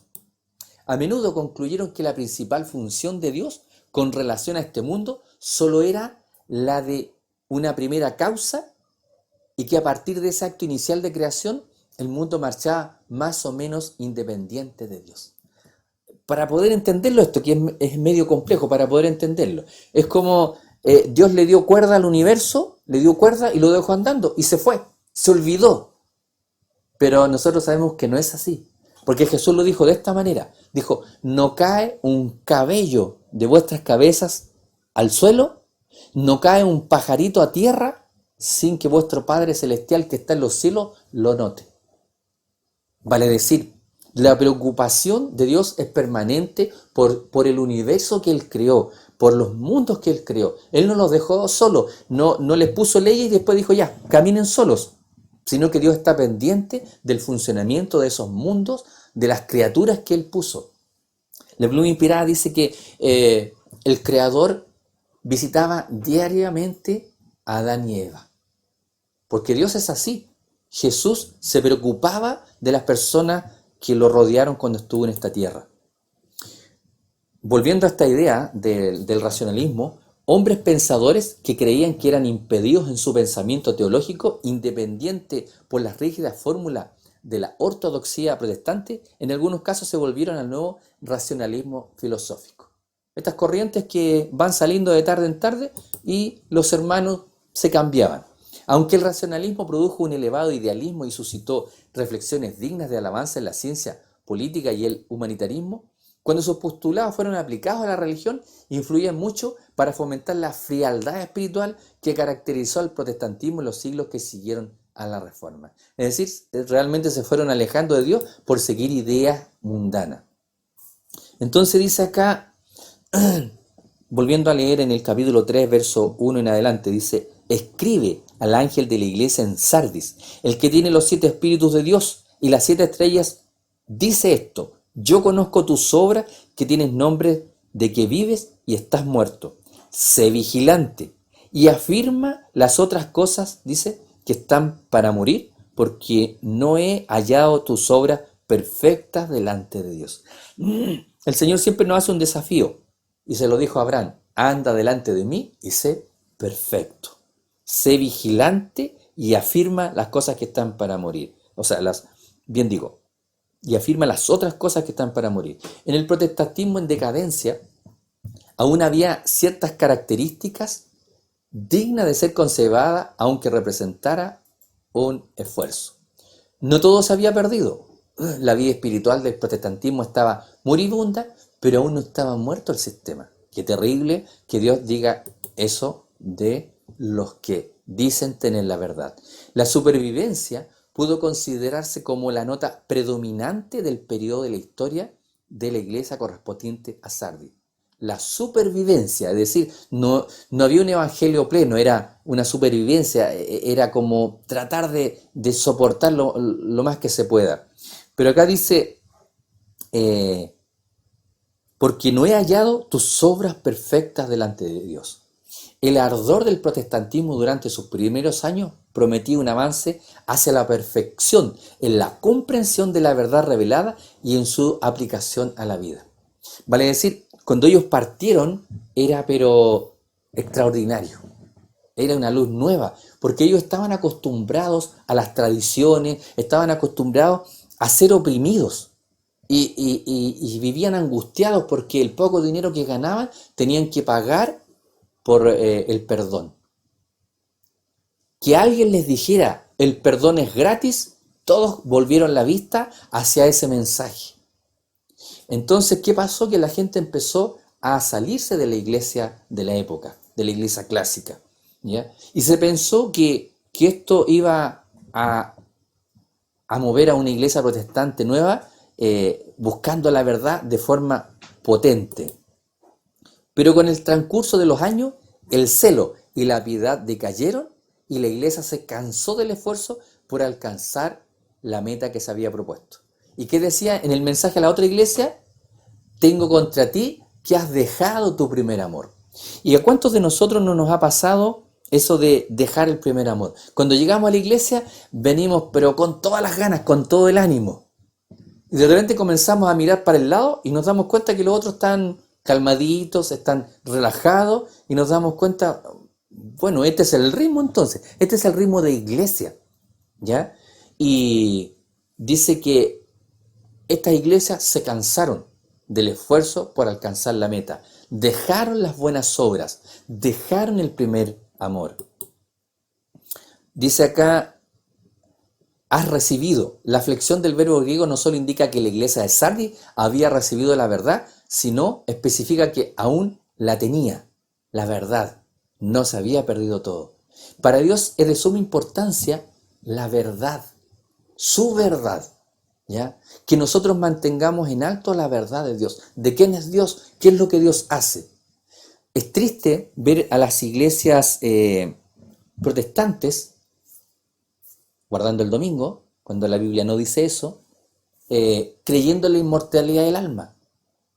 A menudo concluyeron que la principal función de Dios con relación a este mundo solo era la de una primera causa y que a partir de ese acto inicial de creación el mundo marchaba más o menos independiente de Dios. Para poder entenderlo, esto que es medio complejo, para poder entenderlo, es como Dios le dio cuerda al universo, le dio cuerda y lo dejó andando y se fue, se olvidó. Pero nosotros sabemos que no es así, porque Jesús lo dijo de esta manera, dijo, no cae un cabello de vuestras cabezas al suelo, no cae un pajarito a tierra sin que vuestro Padre Celestial que está en los cielos lo note. Vale decir, la preocupación de Dios es permanente por el universo que Él creó, por los mundos que Él creó. Él no los dejó solos, no les puso leyes y después dijo ya, caminen solos, sino que Dios está pendiente del funcionamiento de esos mundos, de las criaturas que Él puso. La Pluma Inspirada dice que el Creador visitaba diariamente a Adán y Eva, porque Dios es así. Jesús se preocupaba de las personas que lo rodearon cuando estuvo en esta tierra. Volviendo a esta idea del racionalismo, hombres pensadores que creían que eran impedidos en su pensamiento teológico, independiente por las rígidas fórmulas de la ortodoxia protestante, en algunos casos se volvieron al nuevo racionalismo filosófico. Estas corrientes que van saliendo de tarde en tarde y los hermanos se cambiaban. Aunque el racionalismo produjo un elevado idealismo y suscitó reflexiones dignas de alabanza en la ciencia política y el humanitarismo, cuando sus postulados fueron aplicados a la religión, influían mucho para fomentar la frialdad espiritual que caracterizó al protestantismo en los siglos que siguieron a la Reforma. Es decir, realmente se fueron alejando de Dios por seguir ideas mundanas. Entonces dice acá, volviendo a leer en el capítulo 3, verso 1 en adelante, dice, escribe al ángel de la iglesia en Sardis, el que tiene los 7 espíritus de Dios y las 7 estrellas, dice esto, yo conozco tus obras, que tienes nombre de que vives y estás muerto. Sé vigilante y afirma las otras cosas, dice, que están para morir, porque no he hallado tus obras perfectas delante de Dios. El Señor siempre nos hace un desafío y se lo dijo a Abraham, anda delante de mí y sé perfecto. Sé vigilante y afirma las cosas que están para morir. O sea, y afirma las otras cosas que están para morir. En el protestantismo en decadencia, aún había ciertas características dignas de ser conservadas, aunque representara un esfuerzo. No todo se había perdido. La vida espiritual del protestantismo estaba moribunda, pero aún no estaba muerto el sistema. Qué terrible que Dios diga eso de los que dicen tener la verdad. La supervivencia pudo considerarse como la nota predominante del periodo de la historia de la iglesia correspondiente a Sardis. La supervivencia, es decir, no había un evangelio pleno, era una supervivencia, era como tratar de soportar lo más que se pueda. Pero acá dice, porque no he hallado tus obras perfectas delante de Dios. El ardor del protestantismo durante sus primeros años prometía un avance hacia la perfección en la comprensión de la verdad revelada y en su aplicación a la vida. Vale decir, cuando ellos partieron era pero extraordinario. Era una luz nueva, porque ellos estaban acostumbrados a las tradiciones, estaban acostumbrados a ser oprimidos y vivían angustiados porque el poco dinero que ganaban tenían que pagar por el perdón. Que alguien les dijera el perdón es gratis, todos volvieron la vista hacia ese mensaje. Entonces, ¿qué pasó? Que la gente empezó a salirse de la iglesia de la época, de la iglesia clásica, ¿ya? Y se pensó que esto iba a mover a una iglesia protestante nueva, buscando la verdad de forma potente. Pero con el transcurso de los años, el celo y la piedad decayeron y la iglesia se cansó del esfuerzo por alcanzar la meta que se había propuesto. ¿Y qué decía en el mensaje a la otra iglesia? Tengo contra ti que has dejado tu primer amor. ¿Y a cuántos de nosotros no nos ha pasado eso de dejar el primer amor? Cuando llegamos a la iglesia venimos pero con todas las ganas, con todo el ánimo. Y de repente comenzamos a mirar para el lado y nos damos cuenta que los otros están calmaditos, están relajados y nos damos cuenta, bueno, este es el ritmo entonces, este es el ritmo de iglesia, ¿ya? Y dice que estas iglesias se cansaron del esfuerzo por alcanzar la meta, dejaron las buenas obras, dejaron el primer amor. Dice acá, has recibido. La flexión del verbo griego no solo indica que la iglesia de Sardis había recibido la verdad, sino especifica que aún la tenía, la verdad. No se había perdido todo. Para Dios es de suma importancia la verdad, su verdad, ¿ya? Que nosotros mantengamos en alto la verdad de Dios. ¿De quién es Dios? ¿Qué es lo que Dios hace? Es triste ver a las iglesias protestantes guardando el domingo, cuando la Biblia no dice eso, creyendo en la inmortalidad del alma,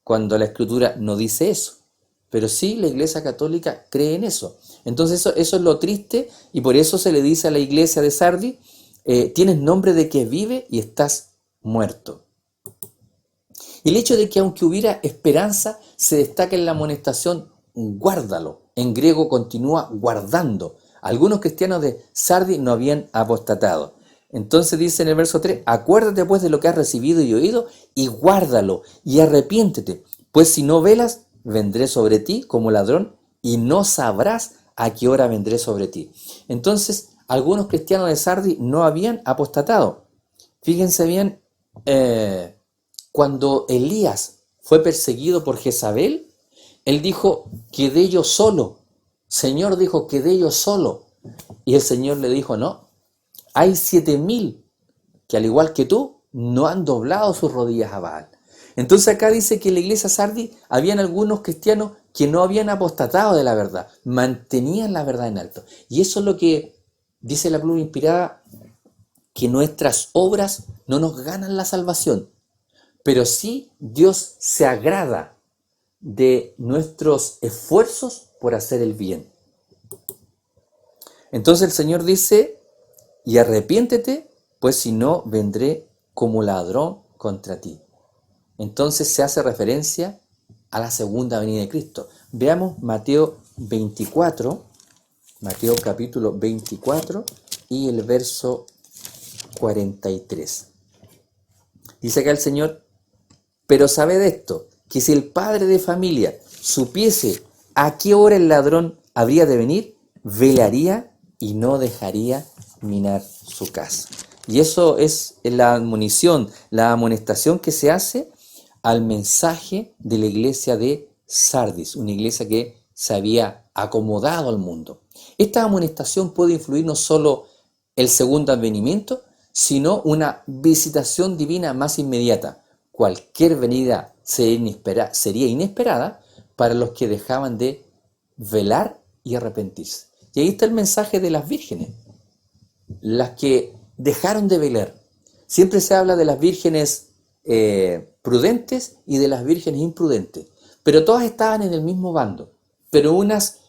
cuando la Escritura no dice eso. Pero sí, la Iglesia Católica cree en eso. Entonces eso es lo triste y por eso se le dice a la iglesia de Sardis, tienes nombre de que vive y estás muerto. Y el hecho de que aunque hubiera esperanza, se destaca en la amonestación, guárdalo. En griego continúa guardando. Algunos cristianos de Sardis no habían apostatado. Entonces dice en el verso 3, acuérdate pues de lo que has recibido y oído y guárdalo y arrepiéntete, pues si no velas, vendré sobre ti como ladrón y no sabrás a qué hora vendré sobre ti. Entonces, algunos cristianos de Sardis no habían apostatado. Fíjense bien, cuando Elías fue perseguido por Jezabel, él dijo, quedé yo solo. Señor dijo, quedé yo solo. Y el Señor le dijo, no, hay 7.000 que al igual que tú, no han doblado sus rodillas a Baal. Entonces acá dice que en la iglesia Sardis habían algunos cristianos que no habían apostatado de la verdad, mantenían la verdad en alto. Y eso es lo que dice la pluma inspirada, que nuestras obras no nos ganan la salvación, pero sí Dios se agrada de nuestros esfuerzos por hacer el bien. Entonces el Señor dice, y arrepiéntete, pues si no, vendré como ladrón contra ti. Entonces se hace referencia a la segunda venida de Cristo. Veamos Mateo 24, Mateo capítulo 24 y el verso 43. Dice acá el Señor, pero sabed esto, que si el padre de familia supiese a qué hora el ladrón habría de venir, velaría y no dejaría minar su casa. Y eso es la admonición, la amonestación que se hace al mensaje de la iglesia de Sardis, una iglesia que se había acomodado al mundo. Esta amonestación puede influir no solo el segundo advenimiento, sino una visitación divina más inmediata. Cualquier venida sería inesperada para los que dejaban de velar y arrepentirse. Y ahí está el mensaje de las vírgenes, las que dejaron de velar. Siempre se habla de las vírgenes prudentes y de las vírgenes imprudentes, pero todas estaban en el mismo bando, pero unas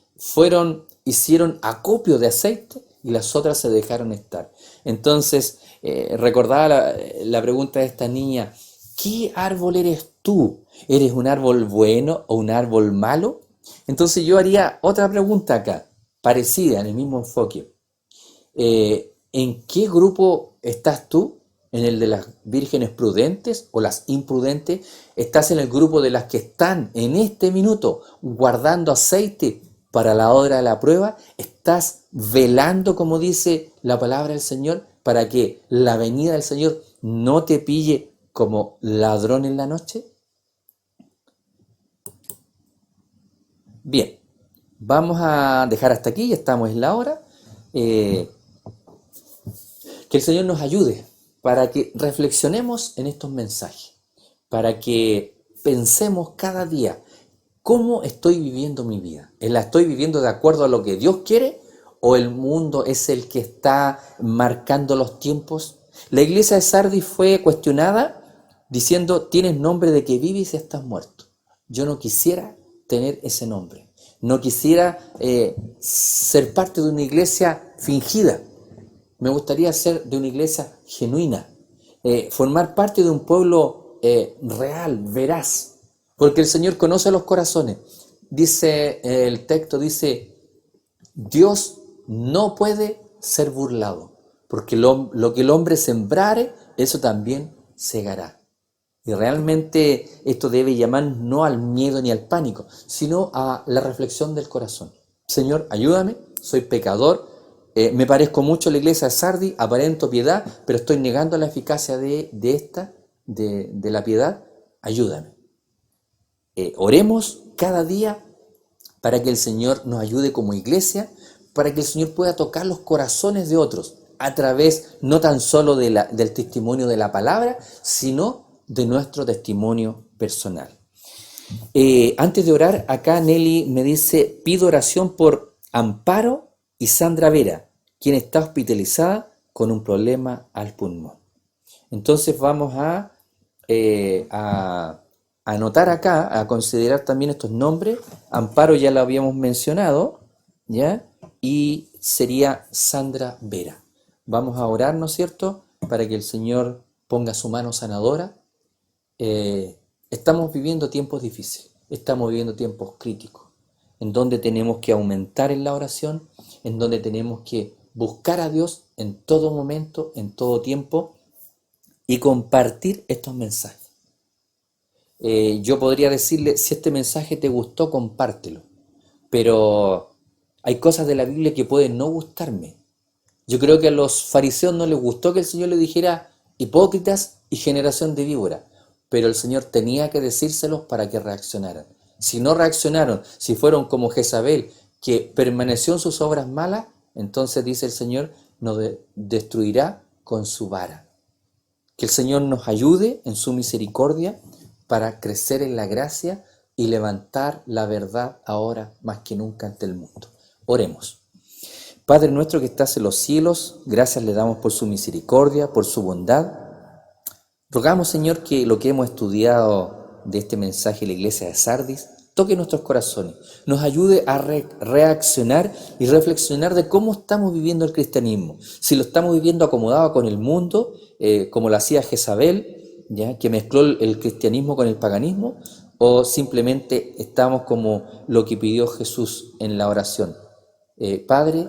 hicieron acopio de aceite y las otras se dejaron estar. Entonces recordaba la pregunta de esta niña, ¿qué árbol eres tú? ¿Eres un árbol bueno o un árbol malo? Entonces yo haría otra pregunta acá, parecida, en el mismo enfoque. ¿En qué grupo estás tú? ¿En el de las vírgenes prudentes o las imprudentes? ¿Estás en el grupo de las que están en este minuto guardando aceite para la hora de la prueba? ¿Estás velando, como dice la palabra del Señor, para que la venida del Señor no te pille como ladrón en la noche? Bien, vamos a dejar hasta aquí, ya estamos en la hora. Eh, Que el Señor nos ayude para que reflexionemos en estos mensajes, para que pensemos cada día cómo estoy viviendo mi vida. ¿La estoy viviendo de acuerdo a lo que Dios quiere o el mundo es el que está marcando los tiempos? La iglesia de Sardis fue cuestionada diciendo, tienes nombre de que vives y estás muerto. Yo no quisiera tener ese nombre. No quisiera ser parte de una iglesia fingida. Me gustaría ser de una iglesia genuina, formar parte de un pueblo real, veraz, porque el Señor conoce los corazones. Dice el texto, dice, Dios no puede ser burlado, porque lo que el hombre sembrare, eso también segará. Y realmente esto debe llamar no al miedo ni al pánico, sino a la reflexión del corazón. Señor, ayúdame, soy pecador, me parezco mucho a la iglesia de Sardis, aparento piedad, pero estoy negando la eficacia de la piedad. Ayúdame. Oremos cada día para que el Señor nos ayude como iglesia, para que el Señor pueda tocar los corazones de otros a través no tan solo del testimonio de la palabra, sino de nuestro testimonio personal. Antes de orar, acá Nelly me dice, pido oración por Amparo y Sandra Vera, quien está hospitalizada con un problema al pulmón. Entonces vamos a anotar acá, a considerar también estos nombres. Amparo ya lo habíamos mencionado, ¿ya? Y sería Sandra Vera. Vamos a orar, ¿no es cierto?, para que el Señor ponga su mano sanadora. Estamos viviendo tiempos difíciles, estamos viviendo tiempos críticos, en donde tenemos que aumentar en la oración, en donde tenemos que buscar a Dios en todo momento, en todo tiempo, y compartir estos mensajes. Yo podría decirle, si este mensaje te gustó, compártelo, pero hay cosas de la Biblia que pueden no gustarme. Yo creo que a los fariseos no les gustó que el Señor les dijera hipócritas y generación de víbora, pero el Señor tenía que decírselos para que reaccionaran. Si no reaccionaron, si fueron como Jezabel, que permaneció en sus obras malas, entonces dice el Señor, nos destruirá con su vara. Que el Señor nos ayude en su misericordia para crecer en la gracia y levantar la verdad ahora más que nunca ante el mundo. Oremos. Padre nuestro que estás en los cielos, gracias le damos por su misericordia, por su bondad. Rogamos, Señor, que lo que hemos estudiado de este mensaje de la iglesia de Sardis toque nuestros corazones, nos ayude a reaccionar y reflexionar de cómo estamos viviendo el cristianismo. Si lo estamos viviendo acomodado con el mundo, como lo hacía Jezabel, ¿ya?, que mezcló el cristianismo con el paganismo, o simplemente estamos como lo que pidió Jesús en la oración. Padre,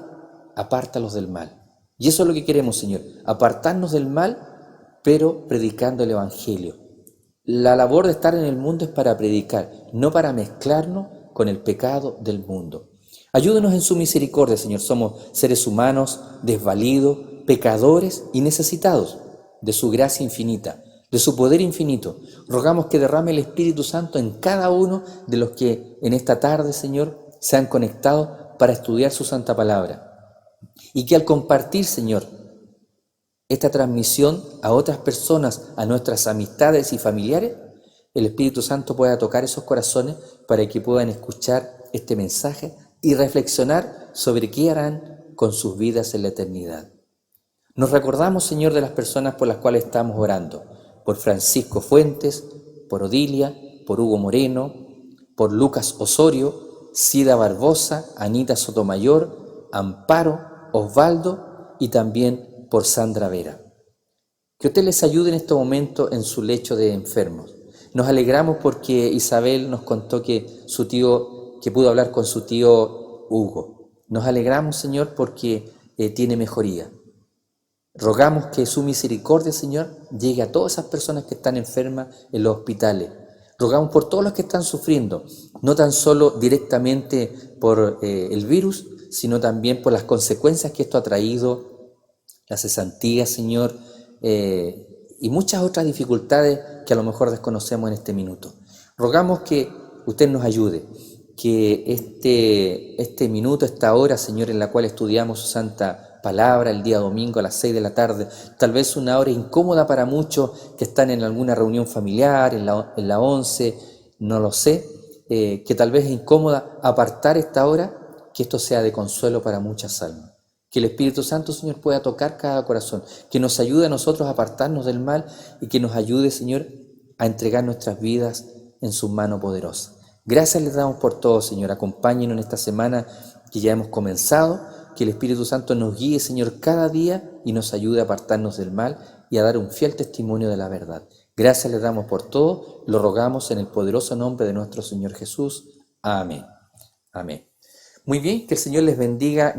apártalos del mal. Y eso es lo que queremos, Señor, apartarnos del mal, pero predicando el Evangelio. La labor de estar en el mundo es para predicar, no para mezclarnos con el pecado del mundo. Ayúdenos en su misericordia, Señor. Somos seres humanos, desvalidos, pecadores y necesitados de su gracia infinita, de su poder infinito. Rogamos que derrame el Espíritu Santo en cada uno de los que en esta tarde, Señor, se han conectado para estudiar su santa palabra. Y que al compartir, Señor, esta transmisión a otras personas, a nuestras amistades y familiares, el Espíritu Santo pueda tocar esos corazones para que puedan escuchar este mensaje y reflexionar sobre qué harán con sus vidas en la eternidad. Nos recordamos, Señor, de las personas por las cuales estamos orando, por Francisco Fuentes, por Odilia, por Hugo Moreno, por Lucas Osorio, Sida Barbosa, Anita Sotomayor, Amparo, Osvaldo y también por Sandra Vera. Que usted les ayude en este momento en su lecho de enfermos. Nos alegramos porque Isabel nos contó que su tío, que pudo hablar con su tío Hugo. Nos alegramos, Señor, porque tiene mejoría. Rogamos que su misericordia, Señor, llegue a todas esas personas que están enfermas en los hospitales. Rogamos por todos los que están sufriendo, no tan solo directamente por el virus, sino también por las consecuencias que esto ha traído, la cesantía, Señor, y muchas otras dificultades que a lo mejor desconocemos en este minuto. Rogamos que usted nos ayude, que este minuto, esta hora, Señor, en la cual estudiamos su santa palabra el día domingo a las 6 de la tarde, tal vez una hora incómoda para muchos que están en alguna reunión familiar, en la 11, no lo sé, que tal vez es incómoda, apartar esta hora, que esto sea de consuelo para muchas almas. Que el Espíritu Santo, Señor, pueda tocar cada corazón, que nos ayude a nosotros a apartarnos del mal y que nos ayude, Señor, a entregar nuestras vidas en su mano poderosa. Gracias les damos por todo, Señor. Acompáñenos en esta semana que ya hemos comenzado. Que el Espíritu Santo nos guíe, Señor, cada día y nos ayude a apartarnos del mal y a dar un fiel testimonio de la verdad. Gracias les damos por todo. Lo rogamos en el poderoso nombre de nuestro Señor Jesús. Amén. Amén. Muy bien, que el Señor les bendiga.